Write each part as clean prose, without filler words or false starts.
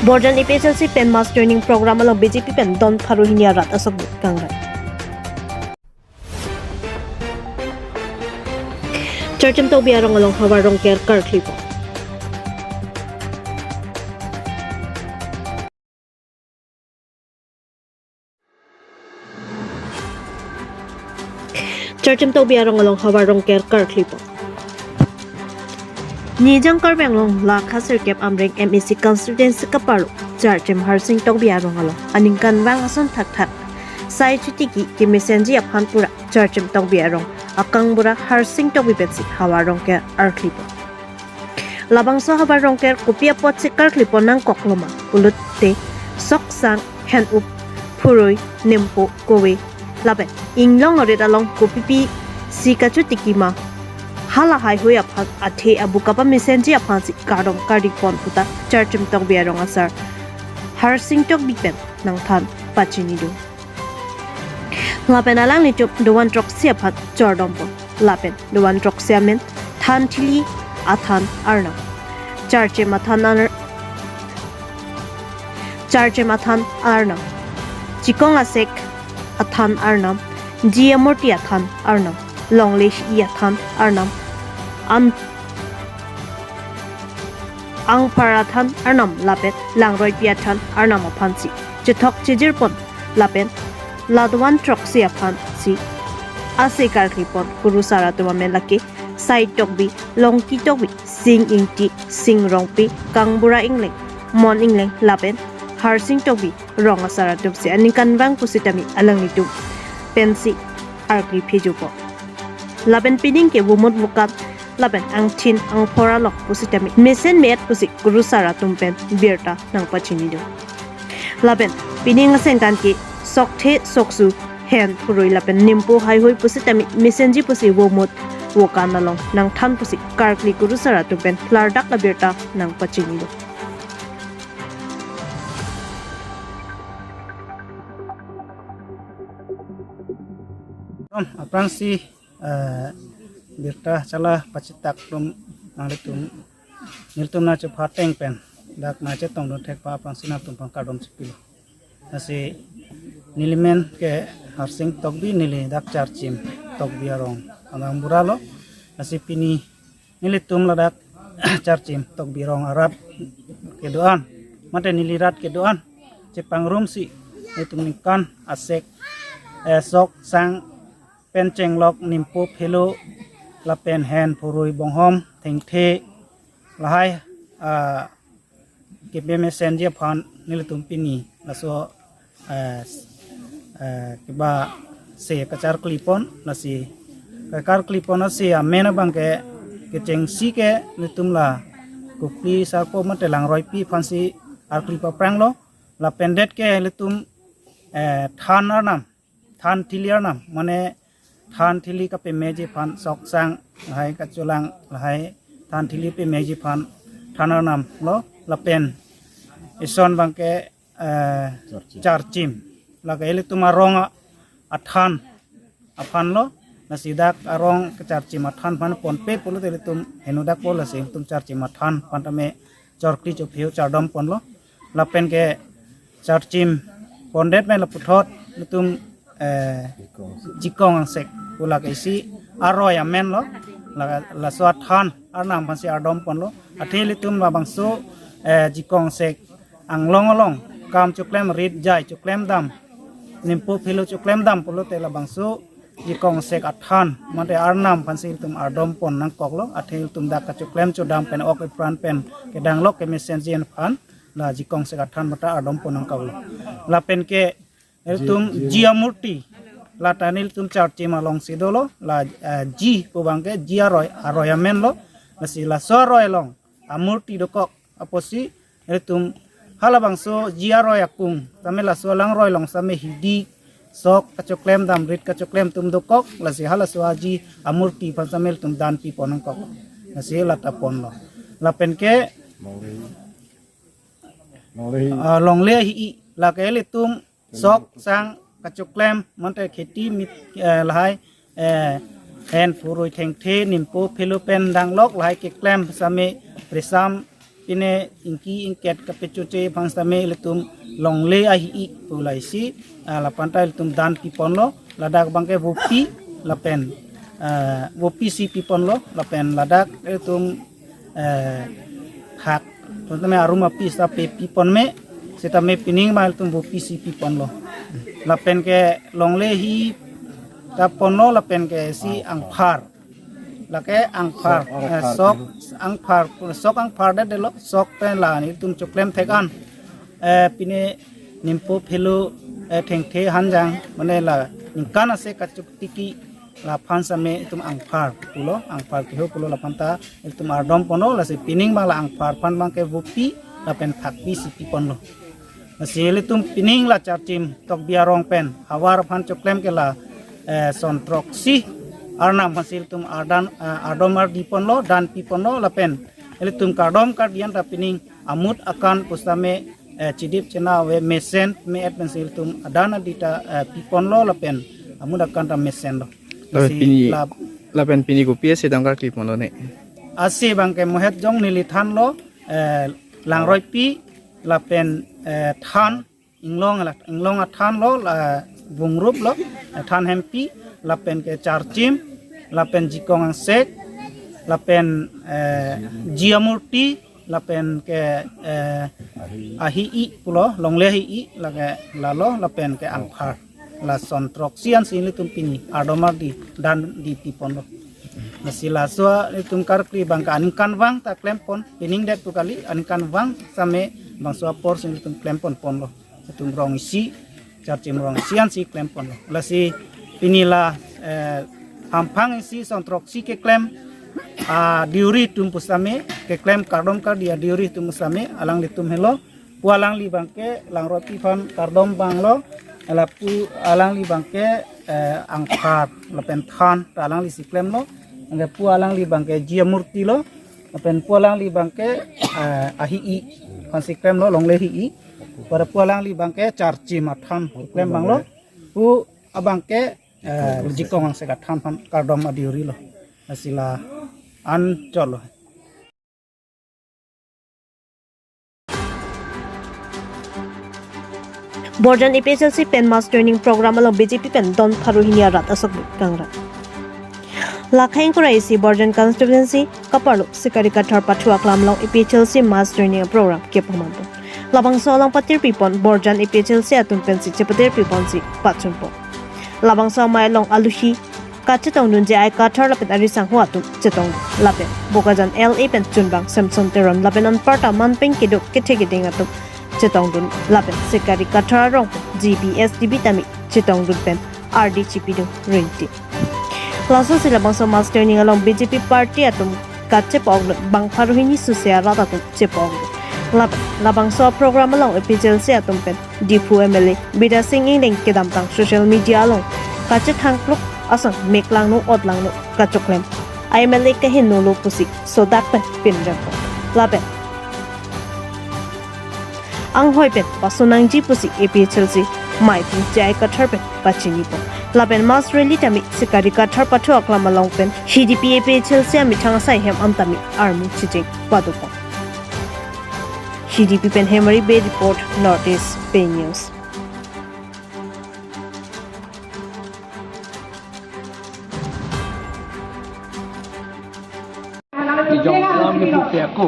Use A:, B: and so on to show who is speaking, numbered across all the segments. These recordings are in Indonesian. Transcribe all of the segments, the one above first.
A: Border PSLC pen mass training program along BJP pen don Faruhinia rat asok kangrai. Churcham to biarong along hawarong care car clipo. Churcham to biarong along hawarong care car clipo. Nijang karbeng la khasir kep amreng MEC constituency kaparu Churcham harsing to biarong along aningkan wang ason thak thak sai chutiki ki mesenji aphan pura Churcham to biarong akang bura harsing to bibetsi hawarong care ar clipo. Labangso hawarong care kupia pot si car clipo nang kokloma ulut te sok sang hand up puroi nempo kowe laben inglong orit along kupipi si kachutiki ma hala hai hui apha athe abu kapa mesenji apha si karom kari pon puta Churcham tok biarong asar harsing tok bipen nang than pachini do lapen alang ni chop dowan trok sia phat chordompo lapen dowan trok sia men than thili athan arna Churcham athan arna chikong asek athan arnam jiamorti athan arnam longlesh I athan arnam ang parathan arnam lapet langroi piathan arnam aphansi chithok chijirpon lapen ladwan troksi aphansi ase karklipon kurusara tumamen laki side tokbi longki tokbi sing ingti sing rongpi kangbura ingleng mon ingleng lapen harsing tokbi rong asara tupsi anikan wang pusitami alang nitu pensi arkli phijupo laben pining ke bumot bukat laben ang thin ang phora lok pusitami mesen met pusi kurusara tumpen birta nang pachini do laben pining asen kan ki sokthe soksu hen puroi laben nimpo hai hoi pusitami mesenji pusi bumot wokan along nang than pusi karkli kurusara tumpen lardak la birta nang pachini do
B: Aprangsi birta chala pacitak tum nalitum niltum na chapa teng pen dak na chetong don thek pa aprangsi na tum pang kadom chipilo nasi nilimen ke harsing tokbi nili dak charchim tokbi arong anang buralo nasi pini nilitum la dak charchim tokbi rong arat ke doan mate nilirat ke doan cepang rumsi nitum nikan asek sok sang penceng lok nimpo phelo la pen hen purui bonghom thengthe lahai ke be mesenje phan nilitum pini laso ke ba se kachar klipon lasi kakar klipon ase amena bangke ke cheng si ke nitum la kupli sarpo mate langroi pi phansi ar klipa pranglo la pendet ke litum than arnam than tiliar nam mane than thili ka pe meji phan sok sang hai ka chulang hai than thili pe meji phan thanar nam lo la pen ison bangke charchim la ga ele tuma ronga athan aphan lo na sidak arong ka charchim athan phan pon pe polo te tum henudak pol ase tum charchim athan phan tame chorkli cho pheu chardom pon lo la pen ke charchim pondet me la puthot tum jikong sek pula kaisi aroy amen lo la swat than arnam phansi ardom pon lo atheli tum la bangso jikong sek anglong along kam chuklem rit jai chuklem dam nimpo philo chuklem dam polo te la bangso jikong sek athan mate arnam phansi tum ardom pon nang koklo athel tum dak ka chuklem chodam pen ok pran pen ke danglok ke messengen phan la jikong sek athan mata ardom pon nang koklo la pen ke tum jiamurti la tanil tum charchim along sidolo la ji pubangke ji aroy amen lo nasi la soroy long amurti dokok aposi tum halabangso ji aroy akung tame la solang roy long same hidi sok kachoklem dam rit kachoklem tum dokok la si hala swaji amurti pasamel tum dan pi ponang kok nasi la tapon lo la penke long le hi la ke le tum sok sang kachoklem mante kheti mit lahai hen puroi thengthe nimpo philopen danglok lahai ke klem same presam pine ingki ingket kapecuce pangsame letum longle ahi pulai si la pantai letum dan pipon lo ladak bangke wopi lapen wopi si pipon lo lapen ladak letum hak tame aruma pista pe pipon me seta me pining mal letum wopi si pipon lo lapen ke longle hi tapon lo lapen ke si angphar lake angphar sok angphar de lo sok pen la ni tum choklem thekan pine nimpo phelo thengthe hanjang mane la ingkana se kachuk tiki la phansame tum angphar kiho pulo la panta tum ardom pono la se pining bang la angphar phan bang ke vupi la pen thakpi sipi ponlo masile tum pining la chartim tok biarong pen hawar phan choklem ke la sontroksi arnam hasil tum ardomar dipon lo dan pipon lo lapen ele tum kardom kardian rapining amut akan pustame cidip cena we mesen me et pensil tum adana dita pipon lo lapen amut akan ta mesen lo
C: lapen pini ko pie sedang kar klip lo ne
B: asi bangke mohet jong nilithan lo langroi pi lapen than inglong than lo bungrup lo than hempi lapen ke charchim lapen jikong ang sek lapen jiamurti lapen ke ahi pulo longle hi lage lalo lapen ke angphar la sontrok sian sini tumpini adomar di dan di pipon lo masila so tum karkri bangka ankan wang ta klempon pining det tu kali ankan wang same bang so por sini tum klempon pon lo tum rong isi charchim rong sian si klempon lo la si pinila hampang isi sontrok si ke klem diuri tum pusame ke klem kardom kar dia diuri tum pusame alang ditum helo pualang li bangke lang roti fan kardom banglo alapu alang li bangke angkar lapen than alang li si klem lo anga pualang li bangke jiamurti lo lapen pualang li bangke ahi fan si klem lo longle hi pada pualang li bangke charchi mathan klem banglo pu abangke jikong ang sekat han kardom adiuri lo asila an cholo
A: Borjan EPSLC Pen Mass Training Program along BJP Pen Don Paruhinia Rat Asok Kangra Lakhang Kuraisi Borjan Constituency Kaparlo Sikarika Tharpatu Aklam Long EPSLC Mass Training Program Kepamanto Labang Solang Patir Pipon Borjan EPSLC Atun Pensi Chepatir Pipon si Patsunpo Labang sa may long alushi kachetong nun je ay kathar lapet arisang huatum chetong lapet bokajan LA pen chunbang Samson Teron lapen on parta manpeng kiduk kithegiding atum chetong dun lapet sikari kathar rong GPS dibitami chetong dun pen RD chipidu rinti laso sila bang sa master ning along BJP party atum kachepong bang paruhini susya ratatum chepong labang so program along EPSLC atum pen Dipu MLA Bida Singh Ing kedamtang social media along kachet hangkluk asang meklang no odlang no kachoklem IMLA kahin no lo pusi so dak pen pinjang ko laben ang hoi pen pasunang ji pusi EPSLC mai tin jai kathar pen pachini po laben mas rally tami sikari kathar pathu aklam along pen CDP EPSLC ami thang sai hem antami army chijing padupo CDP Pen Hemari Bay Report, Northeast Bay News.
D: Jongkram di Pukiaku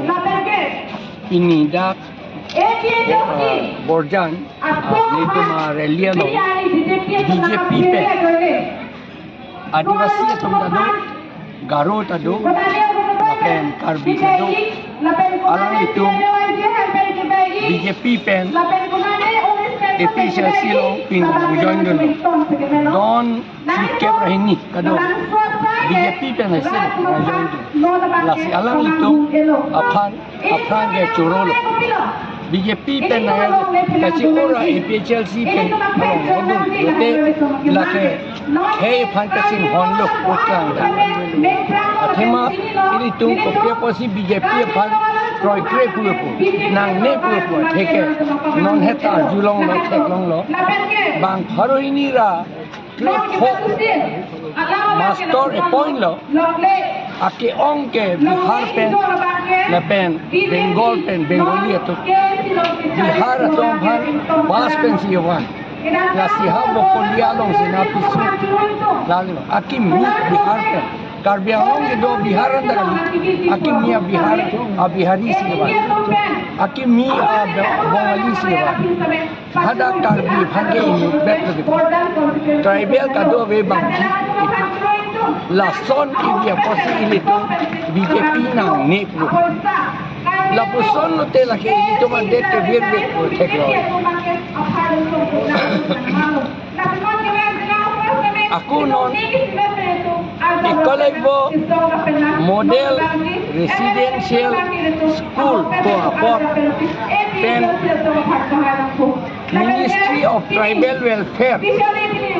D: ini dak Borjan itu Reliano BJP pe Adivasi atom tado Garo tado Lapen Karbi tado alang itu BJP pen EPSLC lo pin bujon dulu don sikap rahini kado BJP pen hasil bujon dulu lasi alang itu apaan ke curolo BJP pen kasi ora EPSLC pen along modul yote lake hey fantasy honlo utang dah athema ini tung kopya posi BJP fan Roy Gray pupu, nang ne pupu, theke, non heta julong lo, thek long lo, bang pharo ini ra, play folk, master a point lo, Aki ong ke Bihar pen lepen Bengal pen Bengali atau Bihar atau Bhar bas pen siwan la siha bokolia long sinapi su lalu aki mi Bihar pen Karbi Anglong ke do Bihar anda kali aki mi Bihar Bihari siwan aki mi Bengali siwan ada Karbi bhage ini bet begitu tribal kado we bangki la son ibia posi ilito BJP nang nepro la poson no te la que ilito mandete virbe ko tekro aku non ikolaibo model residential school ko apot pen Ministry of Tribal Welfare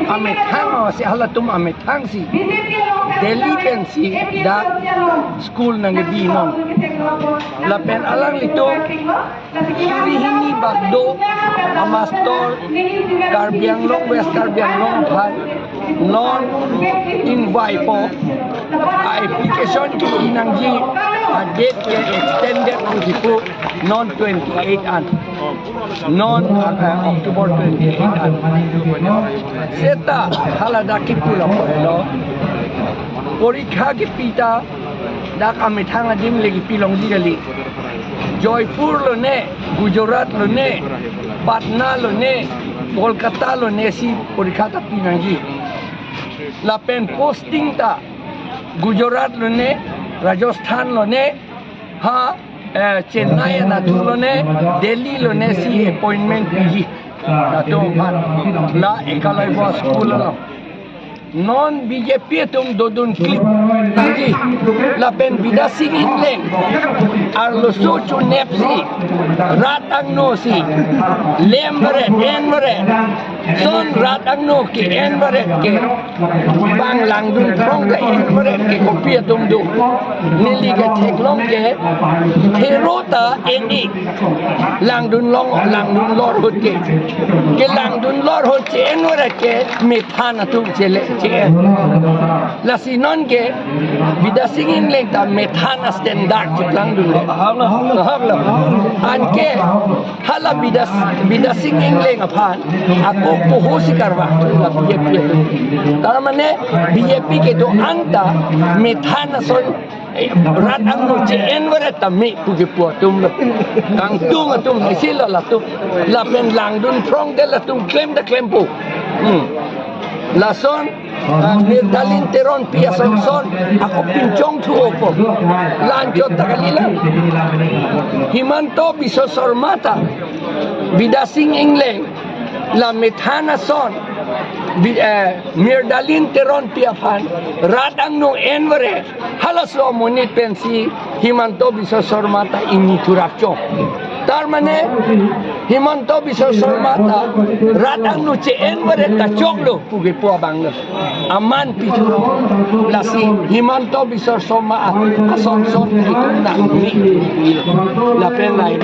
D: ametang si halatum ametang si Delhi pen si da school nang gibinon la pen alang lito surihini bagdo amastor Karbi Anglong West Karbi Anglong Bhan non invite po application ki inangji date ke extended to non 28 an non October 28 an seta halada ki pula po hello porikha ki pita dak amithang adim legi pilong digali Joypur lo ne Gujarat lo ne Patna lo ne Kolkata lo ne si porikha ta pinangji la pen posting ta Gujarat lo ne Rajasthan lo ne ha Chennai na lo ne Delhi lo ne si appointment piji to la ekalai was school lo non BJP tum dodun clip tangi la pen bidasi inleng arlo sochu nepsi ratang no si lembre enbre son ratang no ki enbre ke bang langdun trong ke enbre ke kopia tum du nili ke theklong ke herota eni langdun lor hot ke langdun lor hot che enbre ke mithana tum chele la sinon ke bidasingin leng ta methana standard chuklang dun hagla anke hala bidasingin leng aphan ako puhusi karwa la BJP tar mane BJP ke do anta methana son rat ang no che enwara tami puge po tum kang tung sila la tu la pen lang dun trong de la tum claim po la son Nirgalin teron pia son ako pinchong tuopo lancho takalila Himanto bisosormata bidasing ingleng la methana son Mirdalin teron piafan radang no envere halas lo monit pensi Himanto bisosormata initurakcho tarmane Himanto bisosormata radang no che envere kachoklo puge po banglo aman pituro lasi Himanto bisosorma asonson ikuna la penai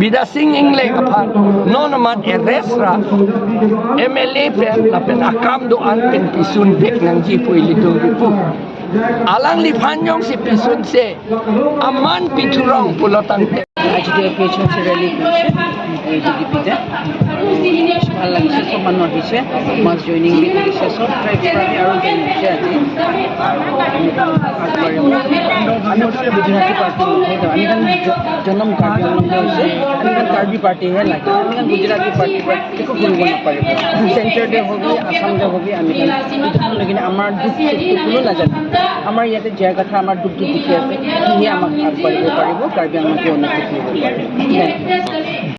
D: bidasing ingleng apan nonaman eresra MLA pen la pen akam doan pen pisun bek nang jipu ilitong jipu alang lipanyong si pisun se aman piturong pulotang te
E: আজকে পেছন র্যালি করছে এই ডিপিতে ভাল লাগিছে সব মানুহ আহিছে মাছ জইনিং বি কৰিছে সব ট্ৰাইব পাৰ্টি আৰু জইন হৈছে আজি আমি গুজৰাটী পাৰ্টি আমি জনম কাৰ্বি হৈছে আমি কাৰ্বি পাৰ্টিহে লাগে আমি গুজৰাটী পাৰ্টি একো কৰিব নাপাৰিব চেণ্টাৰতে হবি আসামতে হবি আমি লেকিন আমাৰ দুখ কোনো নাজানে আমাৰ ইয়াতে জীয়াৰ কথা আমাৰ দুখ দেখি আছে সিহে আমাক আগবাঢ়িব পাৰিব কাৰ্বি আমাকে উন্নতি কৰিব পাৰিব